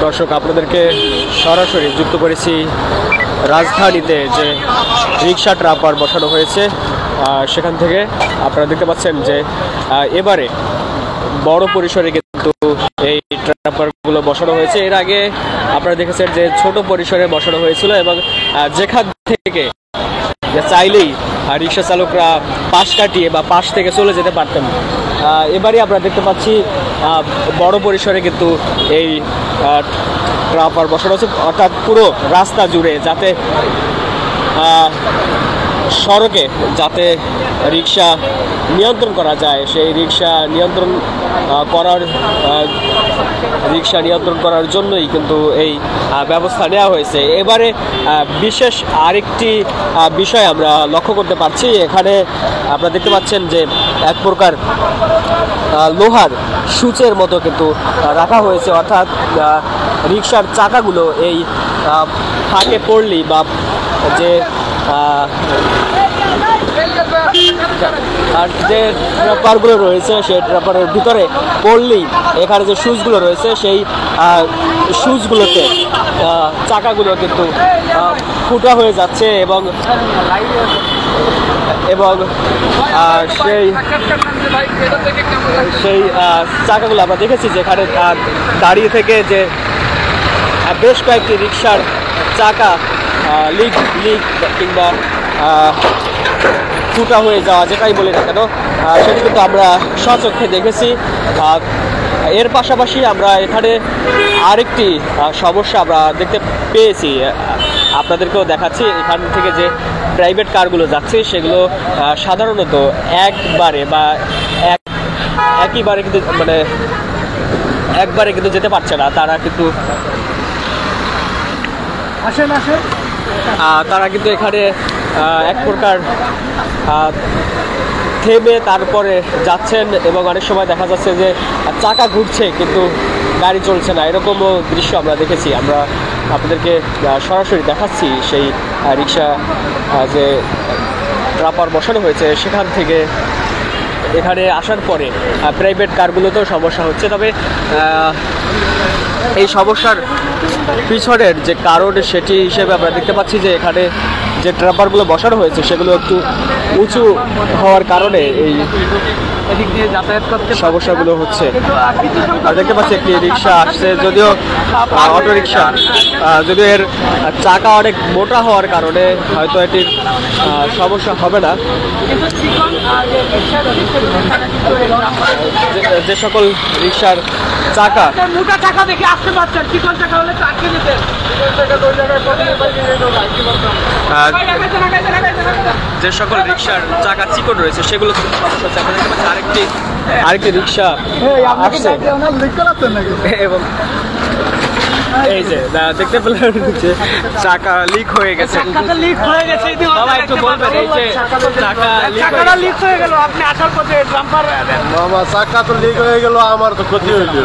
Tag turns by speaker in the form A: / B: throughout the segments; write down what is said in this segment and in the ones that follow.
A: দর্শক, আপনাদেরকে সরাসরি যুক্ত করেছি রাজধানীতে যে রিক্সা ট্রাপার বসানো হয়েছে সেখান থেকে। আপনারা দেখতে পাচ্ছেন যে এবারে বড় পরিসরে কিন্তু এই ট্রাপারগুলো বসানো হয়েছে। এর আগে আপনারা দেখেছেন যে ছোট পরিসরে বসানো হয়েছিল এবং যেখান থেকে চাইলেই রিক্সা চালকরা পাশ কাটিয়ে বা পাশ থেকে চলে যেতে পারতেন। এবারে আমরা দেখতে পাচ্ছি বড় পরিসরে কিন্তু এই ট্রাপার বসানো হচ্ছে, অর্থাৎ পুরো রাস্তা জুড়ে, যাতে সড়কে যাতে রিক্সা নিয়ন্ত্রণ করা যায়, সেই রিক্সা নিয়ন্ত্রণ করার জন্যই কিন্তু এই ব্যবস্থা নেওয়া হয়েছে। এবারে বিশেষ আরেকটি বিষয় আমরা লক্ষ্য করতে পারছি। এখানে আপনারা দেখতে পাচ্ছেন যে এক প্রকার লোহার সূচের মতো কিন্তু রাখা হয়েছে, অর্থাৎ রিক্সার চাকাগুলো এই ফাঁকে পড়লেই বা যে আর যে ট্রাপারগুলো রয়েছে সেই ট্রাপারের ভিতরে পড়লেই এখানে যে শুজগুলো রয়েছে সেই শুজগুলোতে চাকাগুলো কিন্তু ফুটা হয়ে যাচ্ছে এবং সেই চাকাগুলো আমরা দেখেছি যেখানে দাঁড়িয়ে থেকে যে বেশ কয়েকটি রিক্সার চাকা লিক কিংবা ফুটা হয়ে যাওয়া, যেটাই বলি না কেন, সেটা কিন্তু আমরা স্বচক্ষে দেখেছি। এর পাশাপাশি আমরা এখানে আরেকটি সমস্যা আমরা দেখতে পেয়েছি, আপনাদেরকেও দেখাচ্ছি। এখান থেকে যে প্রাইভেট কারগুলো যাচ্ছে সেগুলো সাধারণত একইবারে কিন্তু একবারে কিন্তু যেতে পারছে না। তারা কিন্তু এখানে এক প্রকার থেমে তারপরে যাচ্ছেন এবং অনেক সময় দেখা যাচ্ছে যে চাকা ঘুরছে কিন্তু গাড়ি চলছে না, এরকমও দৃশ্য আমরা দেখেছি। আমরা আপনাদেরকে সরাসরি দেখাচ্ছি সেই রিক্সা যে ট্রাপার বসানো হয়েছে সেখান থেকে এখানে আসার পরে প্রাইভেট কারগুলোতেও সমস্যা হচ্ছে। তবে এই সমস্যার পিছনের যে কারণ সেটি হিসেবে আমরা দেখতে পাচ্ছি যে এখানে যে ট্রাপারগুলো বসানো হয়েছে সেগুলো একটু উঁচু হওয়ার কারণে এই এদিক দিয়ে যাতায়াত করতে সমস্যাগুলো হচ্ছে। আর দেখতে পাচ্ছি একটি রিক্সা আসছে, যদিও অটো রিক্সা, যদিও এর চাকা অনেক মোটা হওয়ার কারণে হয়তো এটির সমস্যা হবে না। যে সকল রিক্সার চাকা মোটা চাকা দেখে আসতে পারছেন, চিকন চাকা হলে তো আটকে যেতেন। যে সকল রিক্সার চাকা চিকন রয়েছে সেগুলো আরেকটি রিক্সা আসছে এবং এই যে দেখতে পেলেন যে চাকা লিক হয়ে গেছে। একটু বলবেন, এই যে চাকাটা লিক হয়ে গেল আপনি আসার পথে ট্রাম্পার
B: মামা চাকা তো লিক হয়ে গেল, আমার তো ক্ষতি হইল।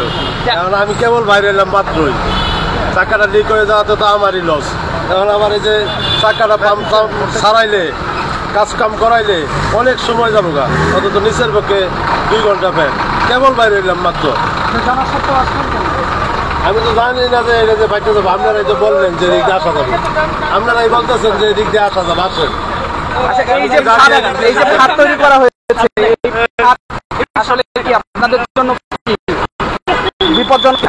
B: এখন আমি কেবল বাইরে এলাম মাত্রই, চাকাটা লিক হয়ে যাওয়াতে তো আমারই লস। এখন আমার এই যে চাকাটা পাম্প সারাইলে কাজ কাম করাইলে অনেক সময় যাবো গা, অন্তত নিচের পক্ষে 2 ঘন্টা ফের কেবল বাইরে এলাম মাত্র। আমি তো জানি না যে এটা যে বাইতে যাবো, আপনারাই তো বললেন যে এদিক দিয়ে আসা যাবে, আপনারাই বলতেছেন যে এদিক দিয়ে আসা যাবে। আসেন।
A: এই যে ফাঁদ তৈরি করা হয়েছে আসলে কি আপনাদের জন্য বিপজ্জনক?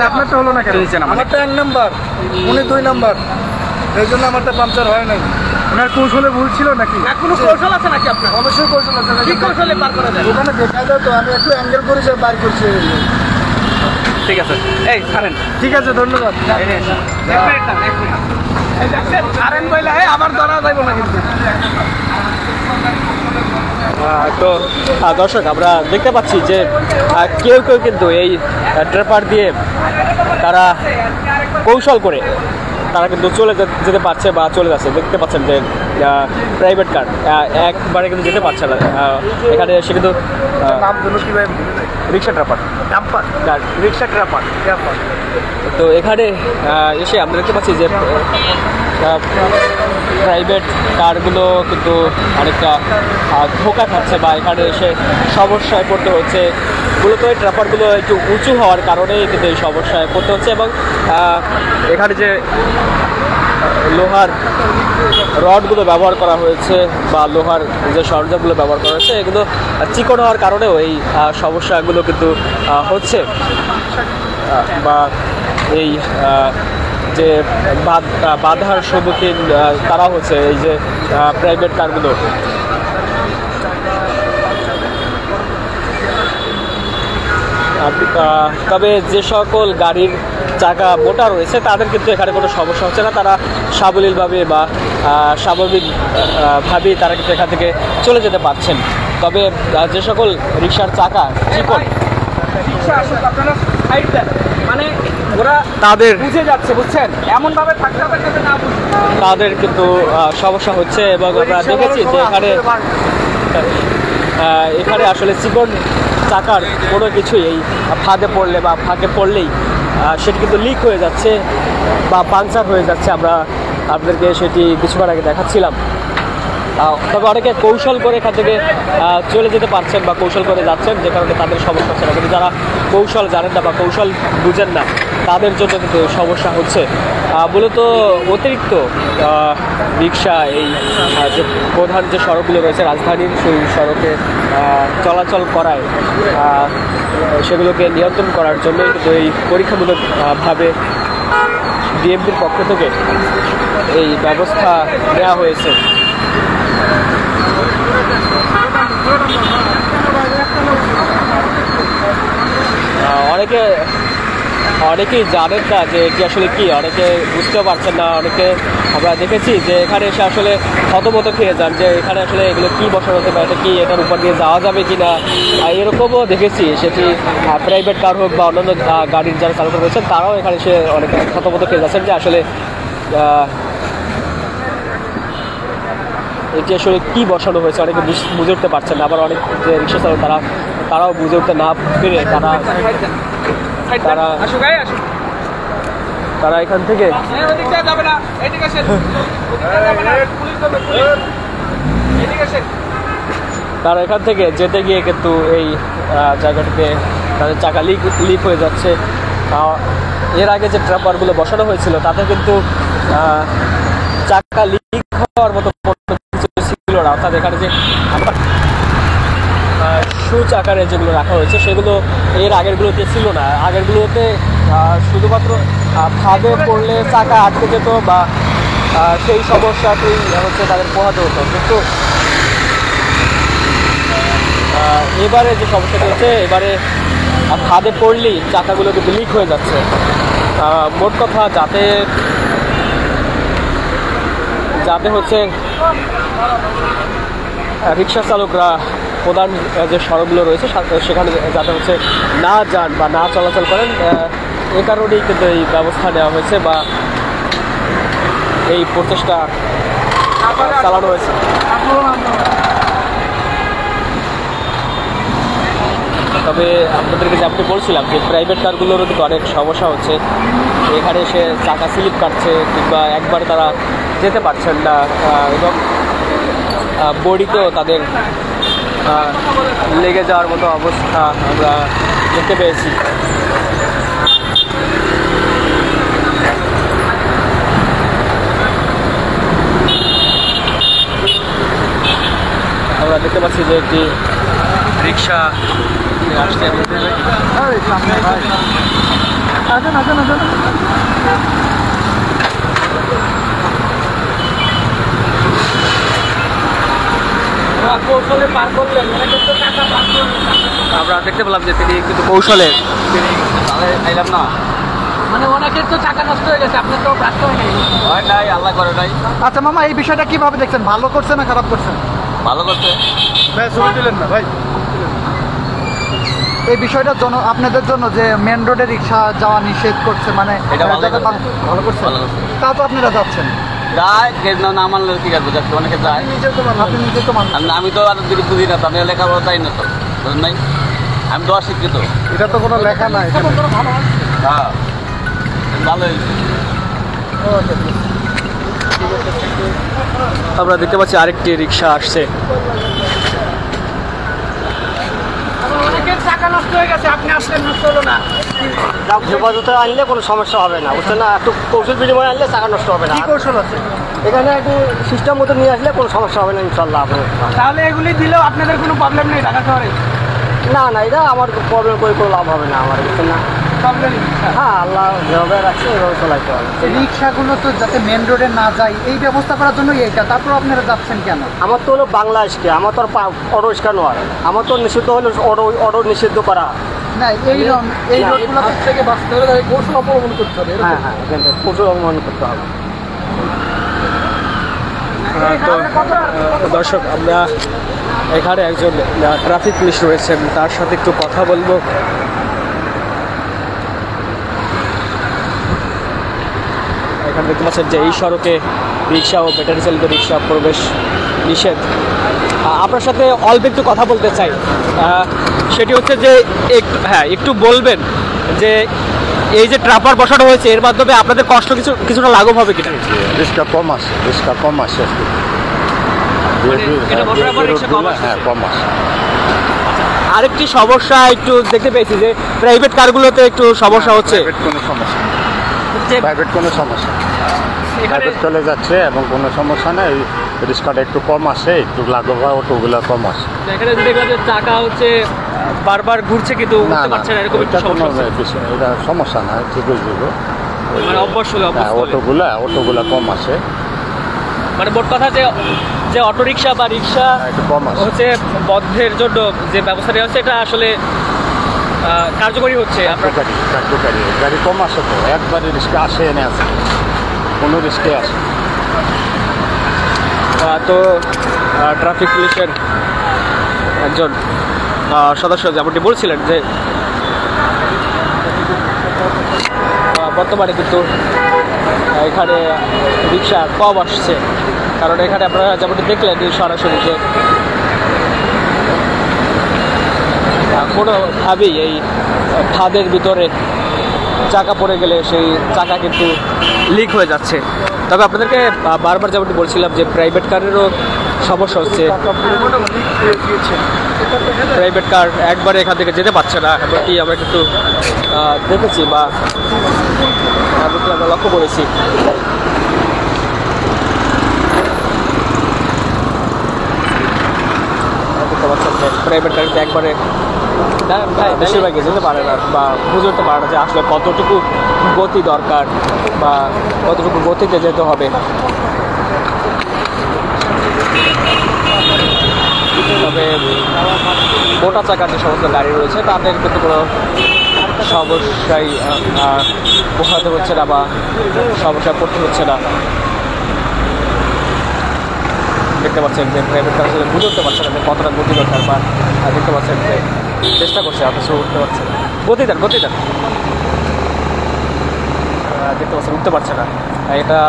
B: আপনারটা হলো না কেন? আমারটা 1 নাম্বার, উনি 2 নাম্বার, এই জন্য আমারটা পাংচার হয় নাই। ওনার কৌশলে ভুল ছিল নাকি?
A: কোনো কৌশল আছে নাকি আপনার?
B: অবশ্যই কৌশল আছে।
A: কি কৌশলে পার করা যায়?
B: ওখানে দেখা যায় তো, আমি একটু অ্যাঙ্গেল করে সে বার করছি।
A: ঠিক আছে, এই ছাড়েন।
B: ঠিক আছে, ধন্যবাদ।
A: আবার ধরা যাইব না কিন্তু। তো দর্শক, আমরা দেখতে পাচ্ছি যে কেউ কিন্তু এই ট্রেপার দিয়ে তারা কৌশল করে তারা কিন্তু চলে যেতে পারছে বা চলে যাচ্ছে। দেখতে পাচ্ছেন যে প্রাইভেট কার একবারে কিন্তু যেতে পারছে না এখানে এসে কিন্তু রিক্সা ট্রাপার রিক্সা ট্রাপার। তো এখানে এসে আমরা দেখতে পাচ্ছি যে প্রাইভেট কারগুলো কিন্তু অনেকটা ধোঁকা খাচ্ছে বা এখানে এসে সমস্যায় পড়তে হচ্ছে। মূলত এই ট্রাপারগুলো একটু উঁচু হওয়ার কারণেই কিন্তু এই সমস্যায় পড়তে হচ্ছে এবং এখানে যে লোহার রডগুলো ব্যবহার করা হয়েছে বা লোহার যে সরঞ্জামগুলো ব্যবহার করা হয়েছে এগুলো চিকন হওয়ার কারণেও এই সমস্যাগুলো কিন্তু হচ্ছে বা এই যে বাধার সম্মুখীন তারা হচ্ছে এই যে প্রাইভেট কারগুলো। তবে যে সকল গাড়ির চাকা মোটা রয়েছে তাদের কিন্তু এখানে কোনো সমস্যা হচ্ছে না, তারা সাবলীলভাবে বা স্বাভাবিকভাবেই তারা কিন্তু এখান থেকে চলে যেতে পারছেন। তবে যে সকল রিক্সার চাকা চিকন মানে ওরা তাদের বুঝে যাচ্ছে, বুঝছেন, এমনভাবে থাকতে হবে যাতে না তাদের কিন্তু সমস্যা হচ্ছে। এবং আমরা দেখেছি যে এখানে আসলে চিকন চাকার কোনো কিছুই এই ফাঁদে পড়লে বা ফাঁকে পড়লেই সেটি কিন্তু লিক হয়ে যাচ্ছে বা পাংচার হয়ে যাচ্ছে। আমরা আপনাদেরকে সেটি কিছুক্ষণ আগে দেখাচ্ছিলাম। তবে অনেকে কৌশল করে এখান থেকে চলে যেতে পারছেন বা কৌশল করে যাচ্ছেন, যে কারণে তাদের সমস্যা হচ্ছে না। কিন্তু যারা কৌশল জানেন না বা কৌশল বুঝেন না তাদের জন্য কিন্তু সমস্যা হচ্ছে। মূলত অতিরিক্ত রিক্সা এই যে প্রধান যে সড়কগুলো রয়েছে রাজধানীর সেই সড়কে চলাচল করায় সেগুলোকে নিয়ন্ত্রণ করার জন্যই কিন্তু এই পরীক্ষামূলকভাবে ডিএমপির পক্ষ থেকে এই ব্যবস্থা নেওয়া হয়েছে। অনেকেই জানেন না যে এটি আসলে কি, অনেকে বুঝতেও পারছেন না। অনেকে আমরা দেখেছি যে এখানে এসে আসলে হতমত খেয়ে যান যে এখানে আসলে এগুলো কি বসানো হতে পারে, এটা কি, এটার উপর দিয়ে যাওয়া যাবে কি না, এরকমও দেখেছি। সেটি প্রাইভেট কার হোক বা অন্যান্য গাড়ির যারা চালক রয়েছেন তারাও এখানে এসে অনেক হতমত খেয়ে যাচ্ছেন যে আসলে এটি আসলে কি বসানো হয়েছে। অনেকে বুঝে উঠতে পারছেন না, আবার অনেক যে রিক্সা চালক তারাও বুঝে উঠতে না পেরে তারা এখান থেকে যেতে গিয়ে কিন্তু এই জায়গাটিতে তাদের চাকা লিক হয়ে যাচ্ছে। এর আগে যে ট্রাপারগুলো বসানো হয়েছিল তাতে কিন্তু চাকা লিক হওয়ার মতো কিছু ছিল না। অর্থাৎ এখানে যে সুচ আকারে যেগুলো রাখা হয়েছে সেগুলো এর আগেরগুলোতে ছিল না। আগেরগুলোতে শুধুমাত্র ফাঁদে পড়লে চাকা আটকে যেত বা সেই সমস্যাতেই হচ্ছে তাদের পোহাতে হতো। কিন্তু এবারে যে সমস্যাটি হচ্ছে, এবারে ফাঁদে পড়লেই চাকাগুলো কিন্তু লিক হয়ে যাচ্ছে। মোট কথা যাতে হচ্ছে রিক্সা চালকরা প্রধান যে সড়কগুলো রয়েছে সেখানে যাতে হচ্ছে না যান বা না চলাচল করেন, এ কারণেই কিন্তু এই ব্যবস্থা নেওয়া হয়েছে বা এই প্রচেষ্টা চালানো হয়েছে। তবে আপনাদেরকে যে আপনি বলছিলাম যে প্রাইভেট কারগুলোরও কিন্তু অনেক সমস্যা হচ্ছে। এখানে এসে চাকা স্লিপ কাটছে কিংবা একবার তারা যেতে পারছেন না এবং বডিতেও তাদের লেগে যাওয়ার মতো অবস্থা আমরা দেখতে পেয়েছি। আমরা দেখতে পাচ্ছি যে একটি রিক্সা আসছে। আমরা দেখতে পেলাম যে তিনি কিন্তু কৌশলে আইলাম না,
C: মানে অনেকের তো চাকা নষ্ট হয়ে গেছে, আপনার তো ব্যস্ত
A: হয় নাই, আল্লাহ করে নাই।
C: আচ্ছা মামা, এই বিষয়টা কিভাবে দেখছেন? ভালো করছে না খারাপ করছেন?
A: ভালো করছে।
B: ভাই ছবি দিলেন না ভাই,
D: এই বিষয়টার জন্য আপনাদের জন্য যে মেন রোডে রিক্সা যাওয়া নিষেধ করছে, মানে
E: এটা ভালো
D: যাতে
E: করছে।
D: ভালো করছে,
E: ভালো করছে।
D: তা তো আপনারা যাচ্ছেন,
E: যায় কেউ না মানলে কি করবো, যাচ্ছে অনেকে যায়।
D: আপনি নিজে তো মানুষ।
E: আমি তো আর দিকে বুঝি না তো, আমি লেখাপড়া চাই না তো, বুঝলেন নাই? আমি তো অশিক্ষিত।
B: এটা তো কোনো লেখা নাই
E: হ্যাঁ ভালো হয়েছে।
A: আমরা দেখতে পাচ্ছি আরেকটি রিক্সা আসছে।
C: অনেকের টাকা নষ্ট হয়ে গেছে, আপনি আসলেন নষ্ট হলো না।
F: হেফাজতে আনলে কোনো সমস্যা হবে না, বুঝছেন না? একটু কৌশল বিনিময় আনলে টাকা নষ্ট হবে না।
D: কি কৌশল আছে?
F: এখানে একটু সিস্টেম মতো নিয়ে আসলে কোনো সমস্যা হবে না ইনশাল্লাহ। আপনার
C: তাহলে এগুলি দিলেও আপনাদের কোনো প্রবলেম নেই ঢাকা শহরে?
F: না না, এটা আমার প্রবলেম করে কোনো লাভ হবে না আমার, বুঝছেন না?
C: প্রবলেম
F: হ্যাঁ, আল্লাহ যেভাবে রাখছে এভাবে চলাইতে হবে।
D: রিক্সাগুলো তো যাতে মেন রোডে না যায় এই ব্যবস্থা করার জন্য এইটা, তারপর আপনারা যাচ্ছেন কেন?
F: আমার তো হলো বাংলা ইস্কে, আমার তো আর অটো ইস্কা নয়, আমার তো নিষিদ্ধ হলো অটো নিষিদ্ধ করা।
D: না এই রোডগুলো থেকে বাঁচতে হলে কৌশল অবলম্বন করতে হবে।
F: হ্যাঁ হ্যাঁ, প্রচুর অবমান করতে হবে।
A: তো দর্শক, আমরা এখানে একজন ট্রাফিক পুলিশ রয়েছেন, তার সাথে একটু কথা বলবো। এখানে দেখতে পাচ্ছেন যে এই সড়কে রিক্সা ও ব্যাটারি চালিত রিক্সা প্রবেশ নিষেধ। আপনার সাথে অল্প একটু কথা বলতে চাই, সেটি হচ্ছে যে একটু বলবেন যে এই যে ট্রাপার বসানো হয়েছে এর মাধ্যমে আপনাদের কষ্ট কিছুটা লাঘব হবে কিনা?
B: রিস্কা কম আসে, রিস্কা কম আসে।
A: এটা বসানোর পর রিক্সা কম আসছে।
B: হ্যাঁ, কম আসে।
A: আরেকটি সমস্যা একটু দেখতে পেয়েছি যে প্রাইভেট কারগুলোতে একটু সমস্যা হচ্ছে।
B: প্রাইভেট কোনো সমস্যা নেই,
A: যে
B: প্রাইভেট কোনো সমস্যা নেই।
A: এখানে
B: প্রাইভেট চলে যাচ্ছে এবং কোনো সমস্যা নেই। রিস্কাটা একটু কম আসে, একটু লাঘব হয়, অটোগুলো কম আসে।
A: এখানে যদি দেখলাম যে চাকা হচ্ছে বারবার ঘুরছে কিন্তু
B: না
A: উঠতে
B: না,
A: পারছে না, এরকম
B: এটা
A: একটা
B: কোনো
A: সমস্যা হচ্ছে।
B: বিষয়, এটা সমস্যা না, ঠিক হয়ে যাবে।
A: মানে অভ্যাস হলে
B: হ্যাঁ, অটোগুলা কম আসে,
A: মানে মোট কথা যে অটো রিক্সা বা রিক্সা
B: একটু কম আসে।
A: হচ্ছে বন্ধের জন্য যে ব্যবস্থা নেওয়া হচ্ছে এটা আসলে কার্যকরী হচ্ছে। আপনার
B: কার্যকারী গাড়ি কম আসে তো, একবারে রিস্কে আসে, এনে আসে, কোনো রিস্কে আসে।
A: তো ট্রাফিক পুলিশের একজন সদস্য যেমনটি বলছিলেন যে বর্তমানে কিন্তু এখানে রিক্সা কম আসছে, কারণ এখানে আপনারা যেমনটি দেখলেন সরাসরি যে কোনোভাবেই এই খাদের ভিতরে চাকা পড়ে গেলে সেই চাকা কিন্তু লিক হয়ে যাচ্ছে। তবে আপনাদেরকে বারবার যেমনটি বলছিলাম যে প্রাইভেট কারেরও সমস্যা হচ্ছে। প্রাইভেট কার একবারে এখান থেকে যেতে পারছে না, এমনটি আমরা কিন্তু দেখেছি বা আমরা লক্ষ্য করেছি। প্রাইভেট গাড়িতে একবারে বেশিরভাগই যেতে পারে না বা বুঝে উঠতে পারে না যে আসলে কতটুকু গতি দরকার বা কতটুকু গতিতে যেতে হবে। তবে মোটা চাকার যে সমস্ত গাড়ি রয়েছে তাদের কিন্তু কোনো সমস্যাই পোহাতে হচ্ছে না বা সমস্যায় পড়তে হচ্ছে না। দেখতে পাচ্ছেন যে প্রাইভেট কার আসলে বুঝে উঠতে পারছে না যে কতটা গতি দরকার, বা দেখতে পাচ্ছেন যে চেষ্টা করছে অথচ উঠতে পারছে না। গতি দেন দেখতে পাচ্ছেন উঠতে পারছে না। এটা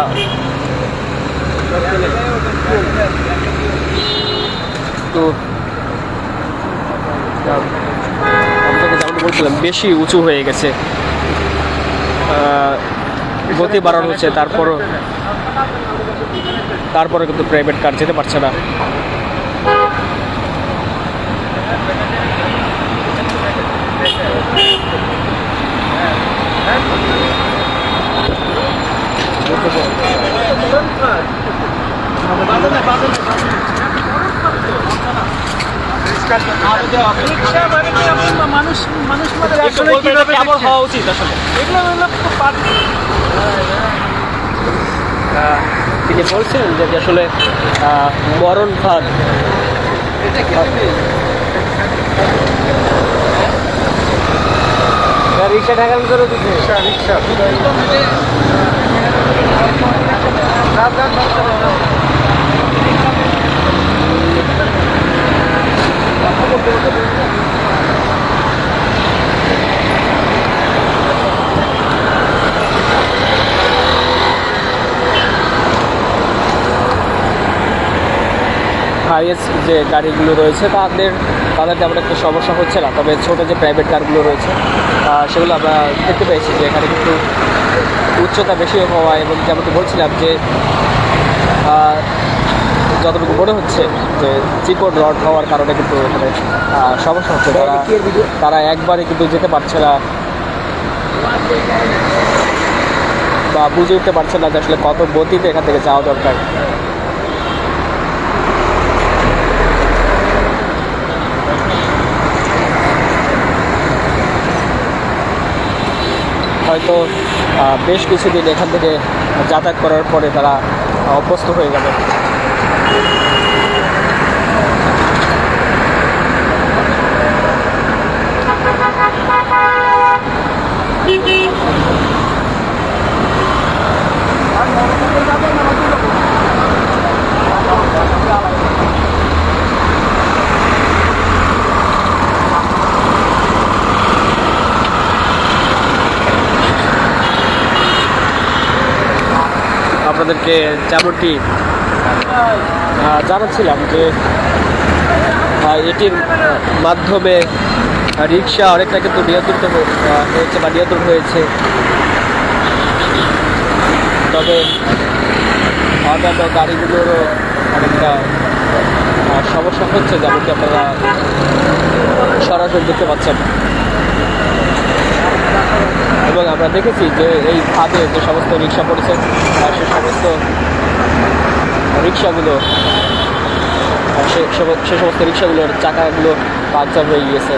A: একটু আপনাকে যেমন বলছিলাম বেশি উঁচু হয়ে গেছে, গতি বাড়ানো হচ্ছে, তারপরে কিন্তু প্রাইভেট কার যেতে পারছে না। কেমন হওয়া উচিত আসলে? তিনি বলছেন যে আসলে মরণ ফাঁদ রিক্সা ঢাকার ভিতরে রিক্সা হাইয়েস্ট যে গাড়িগুলো রয়েছে তাদের তেমন একটা সমস্যা হচ্ছে না, তবে ছোটো যে প্রাইভেট কারগুলো রয়েছে সেগুলো আমরা দেখতে পেয়েছি যে এখানে কিন্তু উচ্চতা বেশি হওয়া এবং যেমনটি বলছিলাম যে যতটুকু মনে হচ্ছে যে চিকন রড হওয়ার কারণে কিন্তু এখানে সমস্যা হচ্ছে, তারা একবারে কিন্তু যেতে পারছে না বা বুঝে উঠতে পারছে না যে আসলে কত গতিতে এখান থেকে যাওয়া দরকার। হয়তো বেশ কিছুদিন এখান থেকে যাতায়াত করার পরে তারা অভ্যস্ত হয়ে যাবে। আপনাদেরকে যেমনটি জানাচ্ছিলাম যে এটির মাধ্যমে রিক্সা অনেকটা কিন্তু নিয়ন্ত্রিত হয়েছে বা নিয়ন্ত্রণ হয়েছে, তবে অন্যান্য গাড়িগুলোরও অনেকটা সমস্যা হচ্ছে, যেমনটি আপনারা সরাসরি দেখতে পাচ্ছেন। এবং আমরা দেখেছি যে এই খাতে যে সমস্ত রিক্সা পড়েছে সে সমস্ত রিক্সাগুলো সে সমস্ত রিক্সাগুলোর চাকাগুলো পাংচার হয়ে গিয়েছে।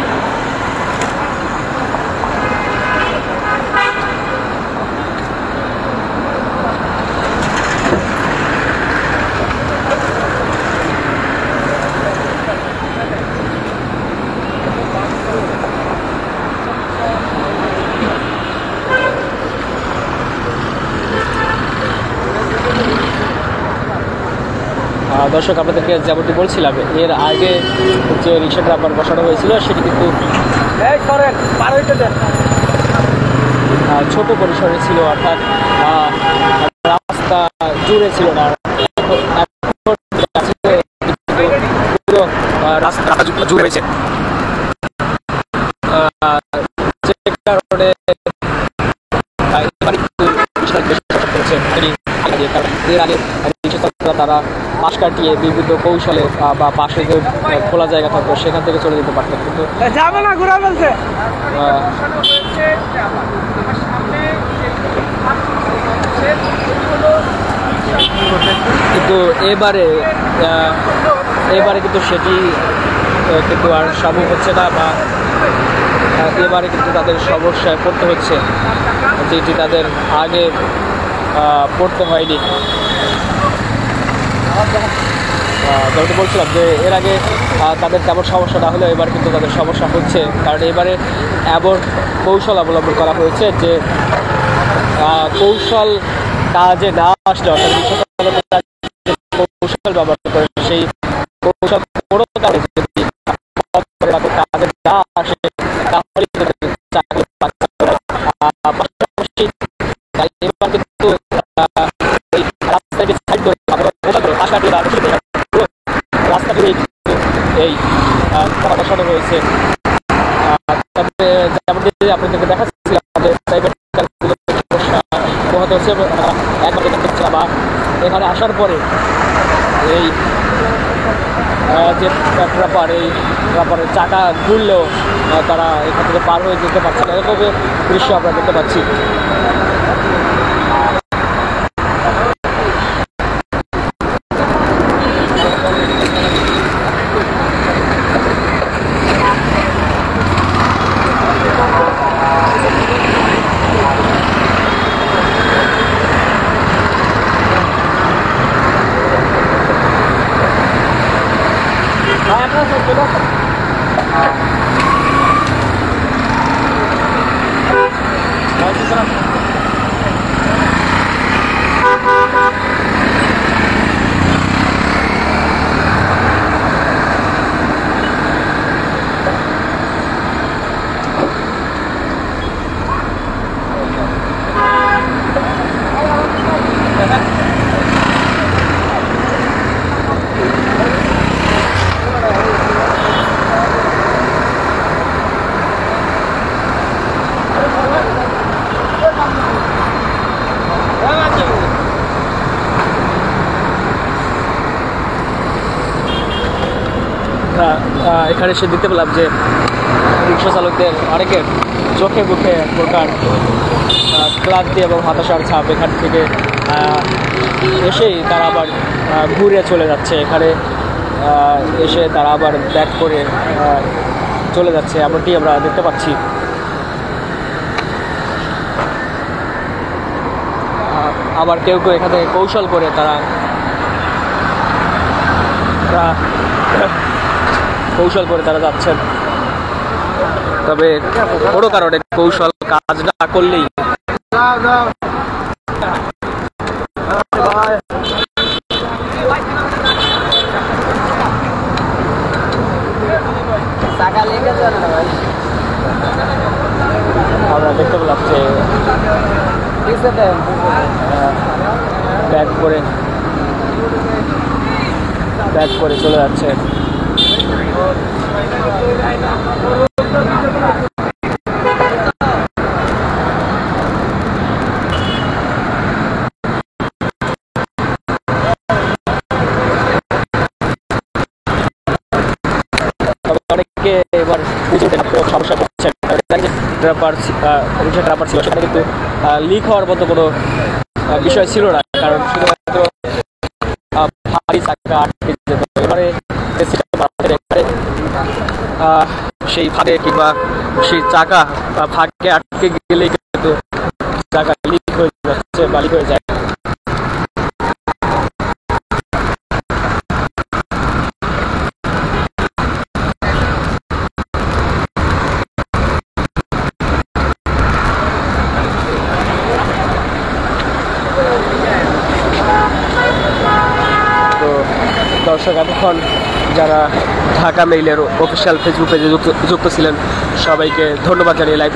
A: দর্শক, আপনাদেরকে যেমনটি বলছিলাম এর আগে যে রিক্সা ড্রাইভার বসানো হয়েছিল সেটি কিন্তু ছোট পরিসরে ছিল, অর্থাৎ রাস্তা জুড়ে ছিল না, রাস্তা জুড়ে হয়েছে, যে কারণে এর আগে তারা পাশ কাটিয়ে বিভিন্ন কৌশলে বা পাশে যে খোলা জায়গা থাকতো সেখান থেকে চলে যেতে পারতেন, কিন্তু
C: যাবে না ঘুরে বলছে।
A: কিন্তু এবারে কিন্তু সেটি কিন্তু আর সম্ভব হচ্ছে না, বা এবারে কিন্তু তাদের সমস্যায় পড়তে হচ্ছে যেটি তাদের আগে পড়তে হয়নি। যেমন বলছিলাম যে এর আগে তাদের তেমন সমস্যা না হলেও এবার কিন্তু তাদের সমস্যা হচ্ছে, কারণ এবারে এমন কৌশল অবলম্বন করা হয়েছে যে কৌশল কাজে না আসলে অর্থাৎ কৌশল ব্যবহার করে সেই কৌশল কোনো কাজে যদি কাজে না আসে তাহলে এবার কিন্তু এই বসানো হয়েছে। তবে যেমন আপনাদেরকে দেখাচ্ছিলাম পোহাতে হচ্ছে একবার দেখতে বা এখানে আসার পরে এই যে ট্রাপারের চাকা ঘুরলেও তারা এখান থেকে পার হয়ে যেতে পারছে না, এরকম দৃশ্য আমরা দেখতে পাচ্ছি। আমরা এখানে এসে দেখতে পেলাম যে রিক্সা চালকদের অনেকের চোখে মুখে এক প্রকার ক্লান্তি এবং হতাশার ছাপ। এখান থেকে এসেই তারা আবার ঘুরে চলে যাচ্ছে, এখানে এসে তারা আবার ব্যাক করে চলে যাচ্ছে, এমনটি আমরা দেখতে পাচ্ছি। আবার কেউ কেউ এখান থেকে কৌশল করে তারা যাচ্ছেন। তবে কোনো কারণে কৌশল কাজ না করলেই আমরা দেখতে পেলাম যে ব্যাক করে চলে যাচ্ছে। অনেকে এবার সমস্যা করছে, ট্রাপার ছিল সেখানে কিন্তু লিক হওয়ার মতো কোনো বিষয় ছিল না, কারণ শুধুমাত্র ভারী চাকা আটকে যেত। এবারে সেই ফাঁকে কিংবা সেই চাকা ফাঁকে আটকে গেলেই কিন্তু চাকা লিক হয়ে যাচ্ছে বা লিক হয়ে যায়। দর্শক, এতক্ষণ যারা ঢাকা মেইলের অফিসিয়াল ফেসবুক পেজে যুক্ত ছিলেন সবাইকে ধন্যবাদ জানিয়ে লাইভ